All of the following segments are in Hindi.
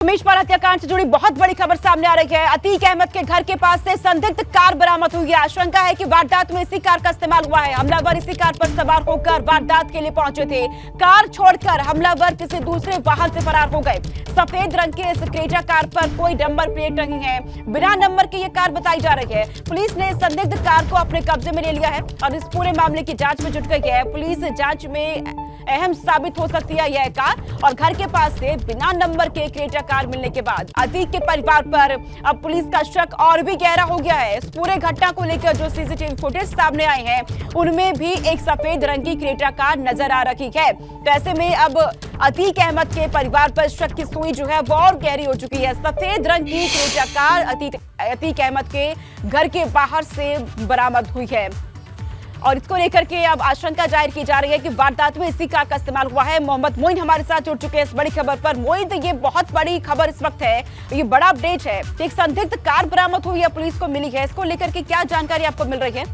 उमेश पाल हत्याकांड से जुड़ी बहुत बड़ी खबर सामने आ रही है। अतीक अहमद के घर के पास से संदिग्ध कार बरामद हुई है। आशंका है कि वारदात में इसी कार का इस्तेमाल हुआ है। हमलावर इसी कार पर सवार होकर वारदात के लिए पहुंचे थे। कार छोड़कर हमलावर किसी दूसरे वाहन से फरार हो गए। सफेद रंग के इस क्रेटा कार पर कोई नंबर प्लेट नहीं है। बिना नंबर की ये कार बताई जा रही है। पुलिस ने संदिग्ध कार को अपने कब्जे में ले लिया है और इस पूरे मामले की जांच में जुट गई है। पुलिस जांच में अहम साबित हो सकती है यह कार, और घर के पास से बिना नंबर के क्रेटा कार मिलने के बाद अतीक के परिवार पर अब पुलिस का शक और भी गहरा हो गया है। इस पूरे घटना को लेकर जो सीसीटीवी फुटेज सामने आए हैं उनमें भी एक सफेद रंग की क्रेटा कार नजर आ रही है। तो ऐसे में अब अतीक अहमद के परिवार पर शक की सुई जो है वो और गहरी हो चुकी है। सफेद रंग की क्रेटा कार अतीक अहमद के घर के बाहर से बरामद हुई है और इसको लेकर के अब आशंका जाहिर की जा रही है कि वारदात में इसी कार का इस्तेमाल हुआ है। मोहम्मद मोइन हमारे साथ जुड़ चुके हैं इस बड़ी खबर पर। मोइन, ये बहुत बड़ी खबर इस वक्त है, ये बड़ा अपडेट है। एक संदिग्ध कार बरामद हुई है, पुलिस को मिली है, इसको लेकर के क्या जानकारी आपको मिल रही है?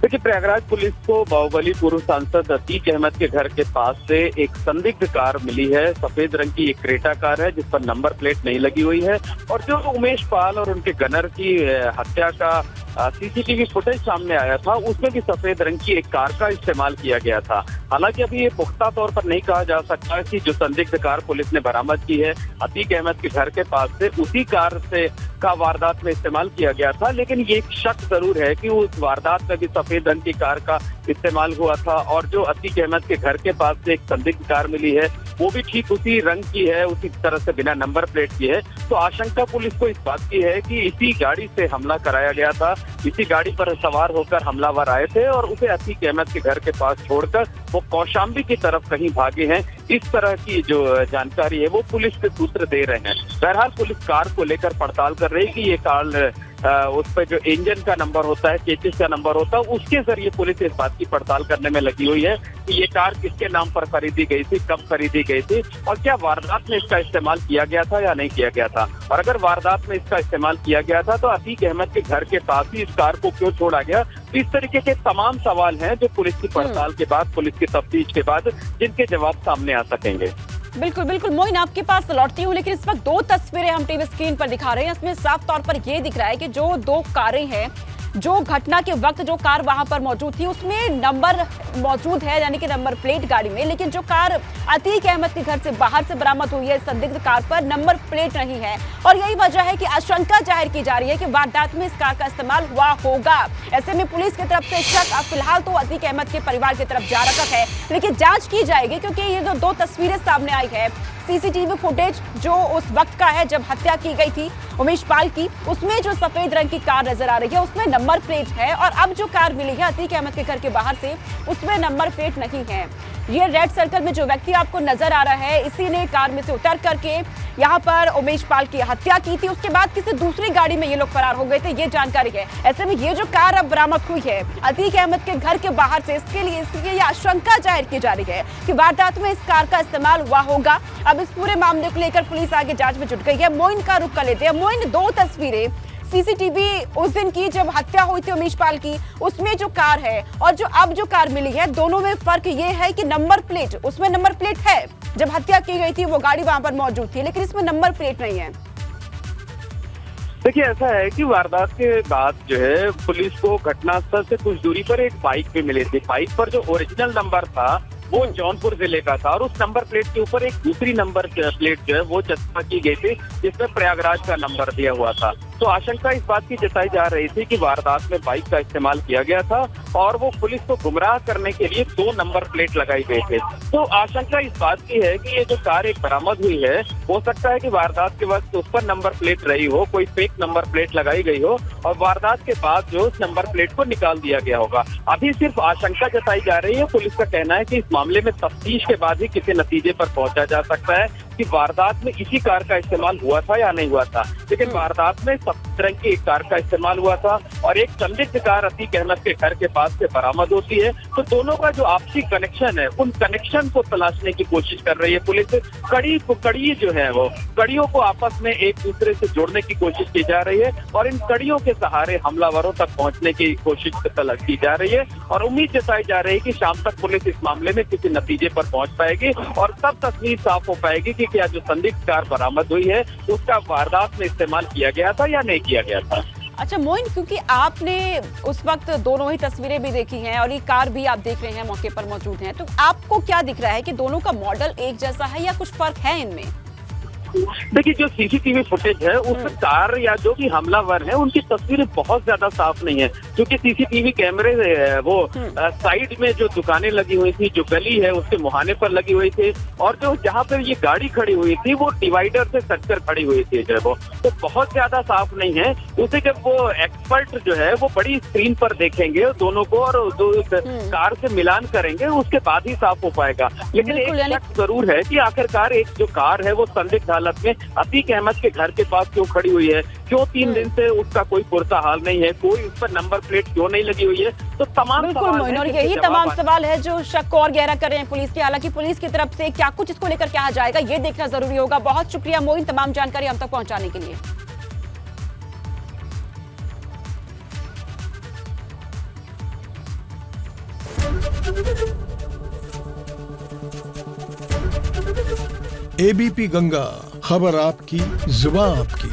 देखिए, प्रयागराज पुलिस को बाहुबली पूर्व सांसद अतीक अहमद के घर के पास से एक संदिग्ध कार मिली है। सफेद रंग की एक क्रेटा कार है जिस पर नंबर प्लेट नहीं लगी हुई है और जो उमेश पाल और उनके गनर की हत्या का सीसीटीवी फुटेज सामने आया था उसमें भी सफेद रंग की एक कार का इस्तेमाल किया गया था। हालांकि अभी ये पुख्ता तौर पर नहीं कहा जा सकता कि जो संदिग्ध कार पुलिस ने बरामद की है अतीक अहमद के घर के पास से उसी कार से का वारदात में इस्तेमाल किया गया था, लेकिन ये एक शक जरूर है कि उस वारदात में भी सफेद रंग की कार का इस्तेमाल हुआ था और जो अतीक अहमद के घर के पास से एक संदिग्ध कार मिली है वो भी ठीक उसी रंग की है, उसी तरह से बिना नंबर प्लेट की है। तो आशंका पुलिस को इस बात की है कि इसी गाड़ी से हमला कराया गया था, इसी गाड़ी पर सवार होकर हमलावर आए थे और उसे अतीक अहमद के घर के पास छोड़कर वो कौशाम्बी की तरफ कहीं भागे हैं। इस तरह की जो जानकारी है वो पुलिस के सूत्र दे रहे हैं। बहरहाल पुलिस कार को लेकर पड़ताल कर रही है कि ये कार उस पर जो इंजन का नंबर होता है, चेसिस का नंबर होता है, उसके जरिए पुलिस इस बात की पड़ताल करने में लगी हुई है कि ये कार किसके नाम पर खरीदी गई थी, कब खरीदी गई थी और क्या वारदात में इसका इस्तेमाल किया गया था या नहीं किया गया था। और अगर वारदात में इसका इस्तेमाल किया गया था तो अतीक अहमद के घर के पास ही इस कार को क्यों छोड़ा गया। इस तरीके के तमाम सवाल हैं जो पुलिस की पड़ताल के बाद, पुलिस की तफ्तीश के बाद जिनके जवाब सामने आ सकेंगे। बिल्कुल बिल्कुल मोइन, आपके पास लौटती हूँ, लेकिन इस वक्त दो तस्वीरें हम टीवी स्क्रीन पर दिखा रहे हैं। इसमें साफ तौर पर यह दिख रहा है कि जो दो कारें हैं, जो घटना के वक्त जो कार वहां पर मौजूद थी उसमें नंबर मौजूद है, यानी कि नंबर प्लेट गाड़ी में, लेकिन जो कार अतीक अहमद के घर से बाहर से बरामद हुई है संदिग्ध कार पर नंबर प्लेट नहीं है। और यही वजह है कि आशंका जाहिर की जा रही है कि वारदात में इस कार का इस्तेमाल हुआ होगा। ऐसे में पुलिस की तरफ से शक फिलहाल तो अतीक अहमद के परिवार की तरफ जा रखा है, लेकिन जांच की जाएगी क्योंकि ये जो दो तस्वीरें सामने आई है, सीसीटीवी फुटेज जो उस वक्त का है जब हत्या की गई थी उमेश पाल की, उसमें जो सफेद रंग की कार नजर आ रही है उसमें नंबर प्लेट है और अब जो कार मिली है अतीक अहमद के घर के बाहर से उसमें नंबर प्लेट नहीं है। ये रेड सर्कल में जो व्यक्ति आपको नजर आ रहा है इसी ने कार में से उतर करके यहाँ पर उमेश पाल की हत्या की थी। उसके बाद किसी दूसरी गाड़ी में ये लोग फरार हो गए थे, ये जानकारी है। ऐसे में ये जो कार अब बरामद हुई है अतीक अहमद के घर के बाहर से, इसलिए ये आशंका जाहिर की जा रही है कि वारदात में इस कार का इस्तेमाल हुआ होगा। अब इस पूरे मामले को लेकर पुलिस आगे जांच में जुट गई है। मोइन का रुख कर लेते हैं। मोइन, दो तस्वीरें सीसीटीवी उस दिन की जब हत्या हुई थी उमेश पाल की, उसमें जो कार है और जो अब जो कार मिली है, दोनों में फर्क ये है कि नंबर प्लेट, उसमें नंबर प्लेट है, जब हत्या की गई थी वो गाड़ी वहां पर मौजूद थी, लेकिन इसमें नंबर प्लेट नहीं है। देखिए, ऐसा है कि वारदात के बाद जो है पुलिस को घटनास्थल से कुछ दूरी पर एक बाइक भी मिली थी। बाइक पर जो ओरिजिनल नंबर था वो जौनपुर जिले का था और उस नंबर प्लेट के ऊपर एक दूसरी नंबर प्लेट जो है वो चस्पा की गई थी जिसमें प्रयागराज का नंबर दिया हुआ था। तो आशंका इस बात की जताई जा रही थी कि वारदात में बाइक का इस्तेमाल किया गया था और वो पुलिस को गुमराह करने के लिए दो नंबर प्लेट लगाई गई थे। तो आशंका इस बात की है कि ये जो कार एक बरामद हुई है हो सकता है कि वारदात के वक्त उस पर नंबर प्लेट रही हो, कोई फेक नंबर प्लेट लगाई गई हो और वारदात के बाद जो उस नंबर प्लेट को निकाल दिया गया होगा। अभी सिर्फ आशंका जताई जा रही है। पुलिस का कहना है कि इस मामले में तफ्तीश के बाद ही किसी नतीजे पर पहुंचा जा सकता है कि वारदात में इसी कार का इस्तेमाल हुआ था या नहीं हुआ था। लेकिन वारदात में रंग की एक कार का इस्तेमाल हुआ था और एक संदिग्ध कार अतीक अहमद के घर के पास से बरामद होती है। तो दोनों का जो आपसी कनेक्शन है, उन कनेक्शन को तलाशने की कोशिश कर रही है पुलिस। कड़ी जो है वो कड़ियों को आपस में एक दूसरे से जोड़ने की कोशिश की जा रही है और इन कड़ियों के सहारे हमलावरों तक पहुंचने की कोशिश की जा रही है और उम्मीद जताई जा रही है कि शाम तक पुलिस इस मामले में किसी नतीजे पर पहुंच पाएगी और तब तस्वीर साफ हो पाएगी कि क्या जो संदिग्ध कार बरामद हुई है उसका वारदात में इस्तेमाल किया गया था या नहीं किया गया था। अच्छा मोइन, क्योंकि आपने उस वक्त दोनों ही तस्वीरें भी देखी हैं और ये कार भी आप देख रहे हैं, मौके पर मौजूद हैं, तो आपको क्या दिख रहा है कि दोनों का मॉडल एक जैसा है या कुछ फर्क है इनमें? देखिए, जो सीसीटीवी फुटेज है उसमें कार या जो भी हमलावर है उनकी तस्वीरें बहुत ज्यादा साफ नहीं है, क्योंकि सीसीटीवी कैमरे वो साइड में जो दुकानें लगी हुई थी, जो गली है उसके मुहाने पर लगी हुई थी और जो जहाँ पर ये गाड़ी खड़ी हुई थी वो डिवाइडर से सटकर खड़ी हुई थी जो वो, तो बहुत ज्यादा साफ नहीं है। उसे जब वो एक्सपर्ट जो है वो बड़ी स्क्रीन पर देखेंगे दोनों को और दो कार से मिलान करेंगे, उसके बाद ही साफ हो पाएगा। लेकिन एक शक जरूर है कि आखिरकार एक जो कार है वो संदिग्ध हालत में अतीक अहमद के घर के पास क्यों खड़ी हुई है, क्यों 3 दिन से उसका कोई पुरता हाल नहीं है, कोई उस पर नंबर प्लेट क्यों नहीं लगी हुई है। तो तमाम बिल्कुल मोइन, और यही तमाम सवाल है जो शक को और गहरा कर रहे हैं पुलिस के। हालांकि पुलिस की तरफ से क्या कुछ इसको लेकर कहा जाएगा ये देखना जरूरी होगा। बहुत शुक्रिया मोइन तमाम जानकारी हम तक पहुंचाने के लिए। एबीपी गंगा, खबर आपकी, जुबान आपकी।